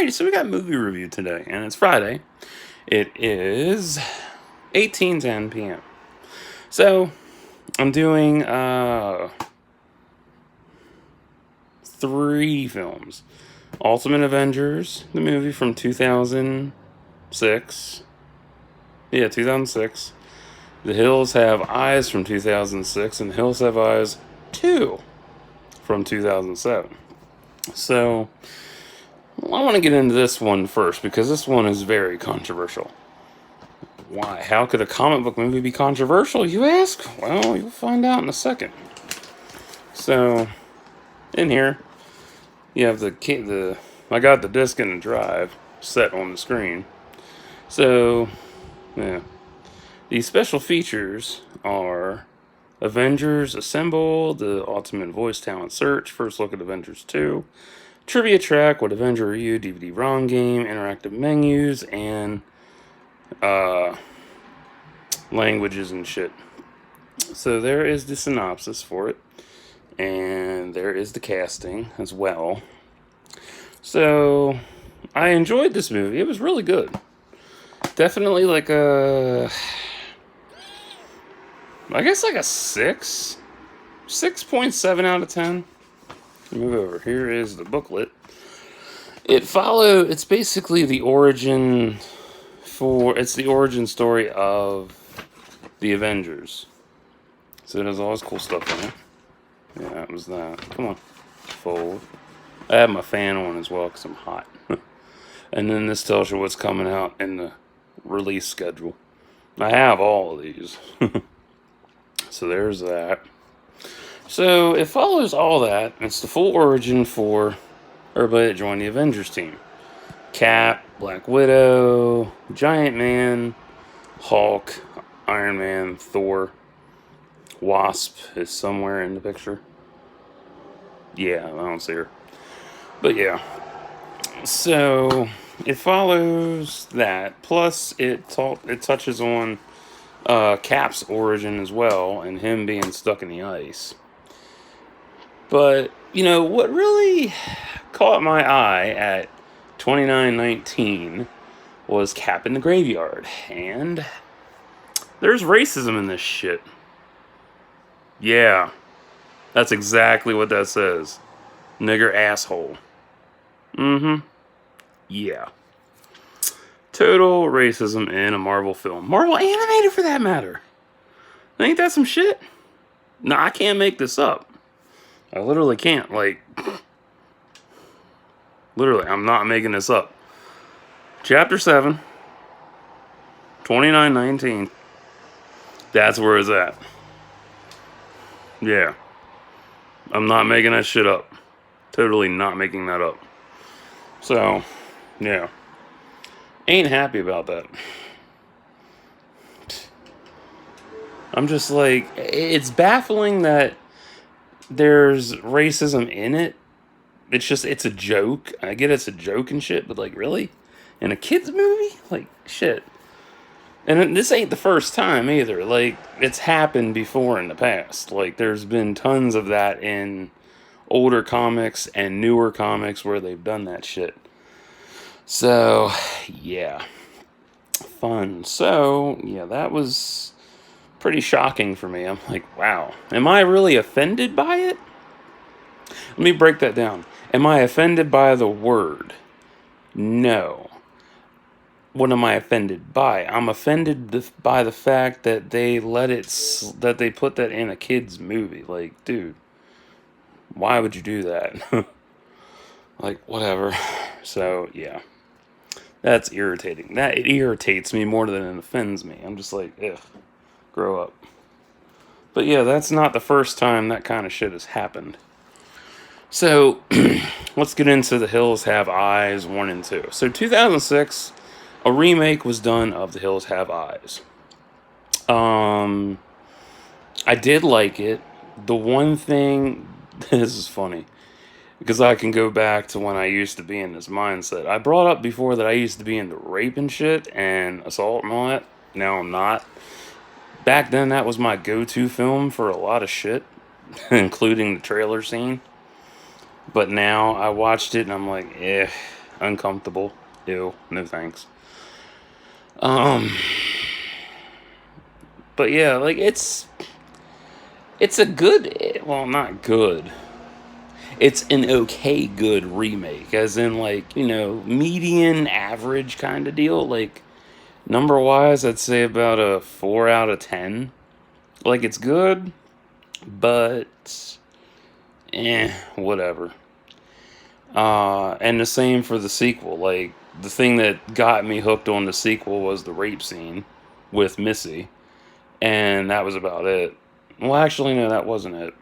Alrighty, so we got movie review today, and it's Friday. It is 18:10 p.m. So I'm doing three films: Ultimate Avengers, the movie from 2006. Yeah, 2006. The Hills Have Eyes from 2006, and The Hills Have Eyes 2 from 2007. So I want to get into this one first because this one is very controversial. Why? How could a comic book movie be controversial, you ask? Well, you'll find out in a second. So, in here, you have I got the disc and the drive set on the screen. So, yeah. The special features are Avengers Assemble, the Ultimate Voice Talent Search, first look at Avengers 2, Trivia Track, What Avenger Are You, DVD ROM game, interactive menus, and languages and shit. So there is the synopsis for it, and there is the casting as well. So I enjoyed this movie. It was really good. Definitely like I guess like a 6.7 out of 10. Move over. Here is the booklet. It's basically the origin story of the Avengers. So there's all this cool stuff in it. Yeah, that was that. Come on. Fold. I have my fan on as well because I'm hot. And then this tells you what's coming out in the release schedule. I have all of these. So there's that. So it follows all that. It's the full origin for everybody that joined the Avengers team. Cap, Black Widow, Giant Man, Hulk, Iron Man, Thor. Wasp is somewhere in the picture. Yeah, I don't see her. But yeah. So it follows that. Plus it touches on Cap's origin as well, and him being stuck in the ice. But, what really caught my eye at 2919 was Cap in the Graveyard. And there's racism in this shit. Yeah, that's exactly what that says. Nigger asshole. Yeah. Total racism in a Marvel film. Marvel animated for that matter. Ain't that some shit? No, I can't make this up. I literally can't. Literally, I'm not making this up. Chapter 7, 2919. That's where it's at. Yeah. I'm not making that shit up. Totally not making that up. So, yeah. Ain't happy about that. I'm just like, it's baffling that there's racism in it. It's a joke. I get it's a joke and shit, but really? In a kid's movie? Shit. And this ain't the first time either. It's happened before in the past. There's been tons of that in older comics and newer comics where they've done that shit. So, yeah. Fun. So, yeah, that was pretty shocking for me. I'm like, wow. Am I really offended by it? Let me break that down. Am I offended by the word? No. What am I offended by? I'm offended by the fact that they that they put that in a kid's movie. Dude, why would you do that? Whatever. So, yeah. That's irritating. It irritates me more than it offends me. I'm just like, ugh, grow up. But yeah, that's not the first time that kind of shit has happened. So, let's get into The Hills Have Eyes 1 and 2. So, 2006, a remake was done of The Hills Have Eyes. I did like it. The one thing, this is funny, because I can go back to when I used to be in this mindset. I brought up before that I used to be into rape and shit and assault and all that. Now I'm not. Back then, that was my go-to film for a lot of shit, including the trailer scene. But now I watched it and I'm like, uncomfortable. Ew, no thanks. Um, but yeah, like it's a good, well, not good. It's an okay good remake, as in like, median average kind of deal. Like number wise, I'd say about a 4 out of 10. Like it's good, but whatever. And the same for the sequel. Like the thing that got me hooked on the sequel was the rape scene with Missy, and that was about it. Well, actually, no, that wasn't it.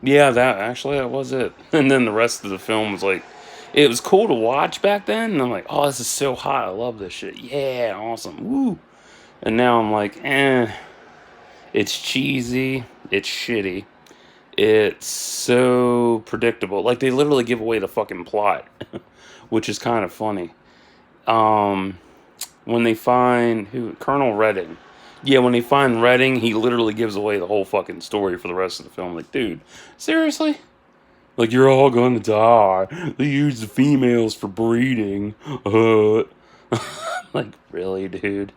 Yeah, that was it. And then the rest of the film was like, it was cool to watch back then, and I'm like, oh, this is so hot. I love this shit. Yeah, awesome. Woo. And now I'm like, it's cheesy. It's shitty. It's so predictable. Like they literally give away the fucking plot, which is kind of funny. Um, when they find who Colonel Redding, yeah, when they find Redding, he literally gives away the whole fucking story for the rest of the film. Like, dude, seriously? Like you're all gonna die. They use the females for breeding. Like really, dude,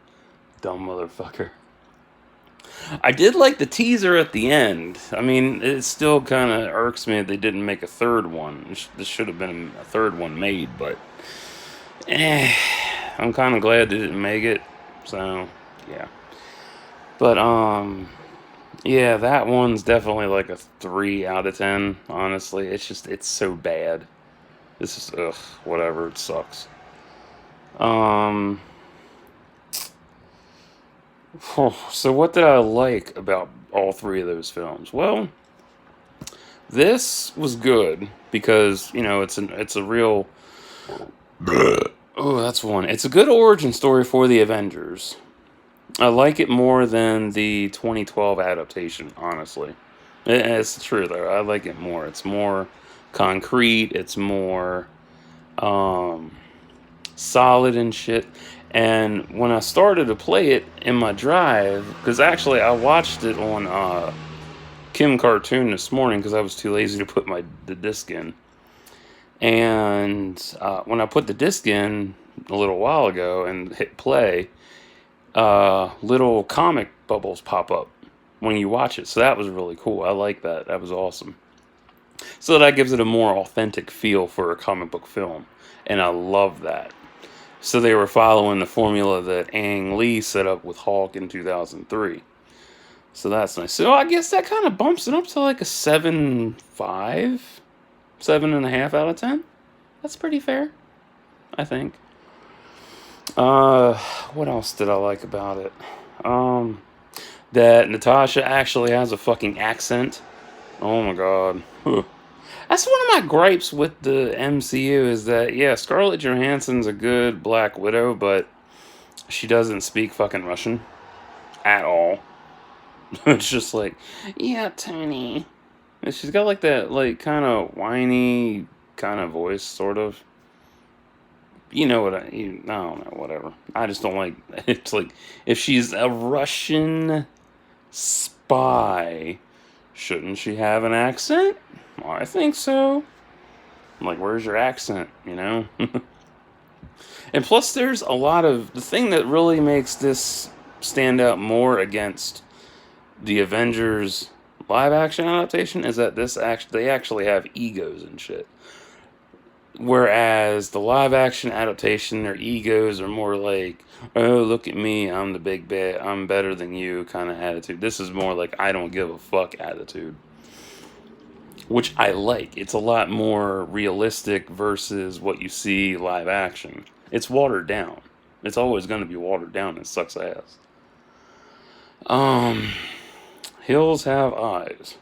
dumb motherfucker. I did like the teaser at the end. I mean, it still kind of irks me that they didn't make a third one. This should have been a third one made, but eh, I'm kind of glad they didn't make it. So, yeah. But yeah, that one's definitely like a 3 out of 10. Honestly, it's so bad. This is whatever. It sucks. Um, so what did I like about all three of those films? Well, this was good because it's a real oh, that's one. It's a good origin story for the Avengers. I like it more than the 2012 adaptation, honestly. It's true though. I like it more. It's more concrete. It's more um, solid and shit. And when I started to play it in my drive, because actually I watched it on Kim Cartoon this morning because I was too lazy to put the disc in. And when I put the disc in a little while ago and hit play, little comic bubbles pop up when you watch it. So that was really cool. I like that. That was awesome. So that gives it a more authentic feel for a comic book film. And I love that. So they were following the formula that Ang Lee set up with Hulk in 2003. So that's nice. So I guess that kind of bumps it up to like a 7.5, 7.5 out of 10. That's pretty fair, I think. What else did I like about it? That Natasha actually has a fucking accent. Oh my god. That's one of my gripes with the MCU is that, yeah, Scarlett Johansson's a good Black Widow, but she doesn't speak fucking Russian at all. It's just like, yeah, Tony. And she's got like that, like, kind of whiny kind of voice, sort of. You know what I don't know, whatever. I just don't like, it's like, if she's a Russian spy, shouldn't she have an accent? Well, I think so. I'm like, where's your accent, And plus, there's a lot of, the thing that really makes this stand out more against the Avengers live action adaptation is that they actually have egos and shit. Whereas the live action adaptation, their egos are more like, oh, look at me, I'm the big bad, I'm better than you kind of attitude. This is more like, I don't give a fuck attitude. Which I like. It's a lot more realistic versus what you see live action. It's watered down. It's always going to be watered down. It sucks ass. Um, Hills Have Eyes.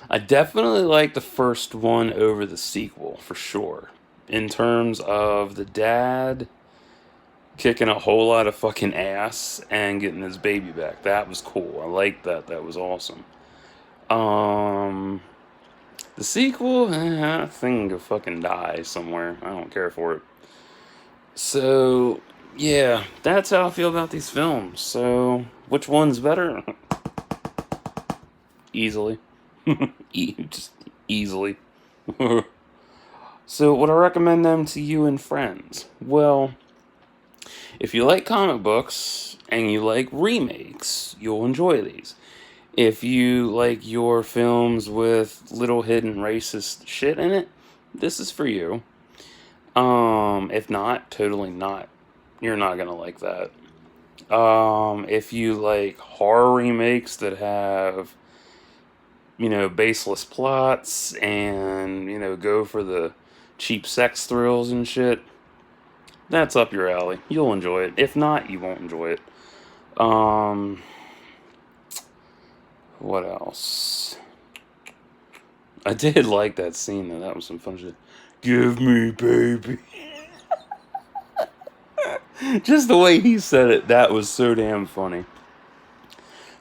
I definitely like the first one over the sequel, for sure. In terms of the dad kicking a whole lot of fucking ass and getting his baby back. That was cool. I liked that. That was awesome. The sequel, that thing could fucking die somewhere. I don't care for it. So, yeah, that's how I feel about these films. So, which one's better? Easily. Just easily. So, would I recommend them to you and friends? Well, if you like comic books and you like remakes, you'll enjoy these. If you like your films with little hidden racist shit in it, this is for you. If not, totally not. You're not gonna like that. If you like horror remakes that have, baseless plots and, go for the cheap sex thrills and shit, that's up your alley. You'll enjoy it. If not, you won't enjoy it. Um, what else? I did like that scene though. That was some fun shit. Give me, baby. Just the way he said it, that was so damn funny.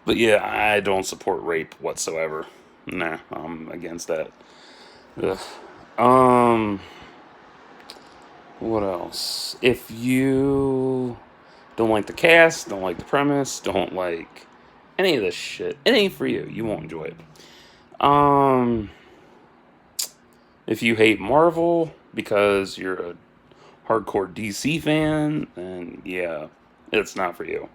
But yeah, I don't support rape whatsoever. Nah, I'm against that. Ugh. Um, what else? If you don't like the cast, don't like the premise, don't like any of this shit, it ain't for you. You won't enjoy it. If you hate Marvel because you're a hardcore DC fan, then yeah, it's not for you.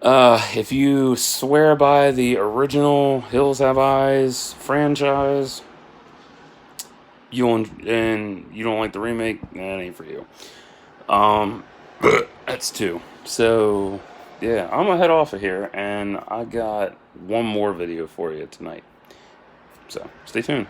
If you swear by the original Hills Have Eyes franchise, and you don't like the remake, that ain't for you. Um, that's two. So yeah, I'm gonna head off of here, and I got one more video for you tonight. So stay tuned.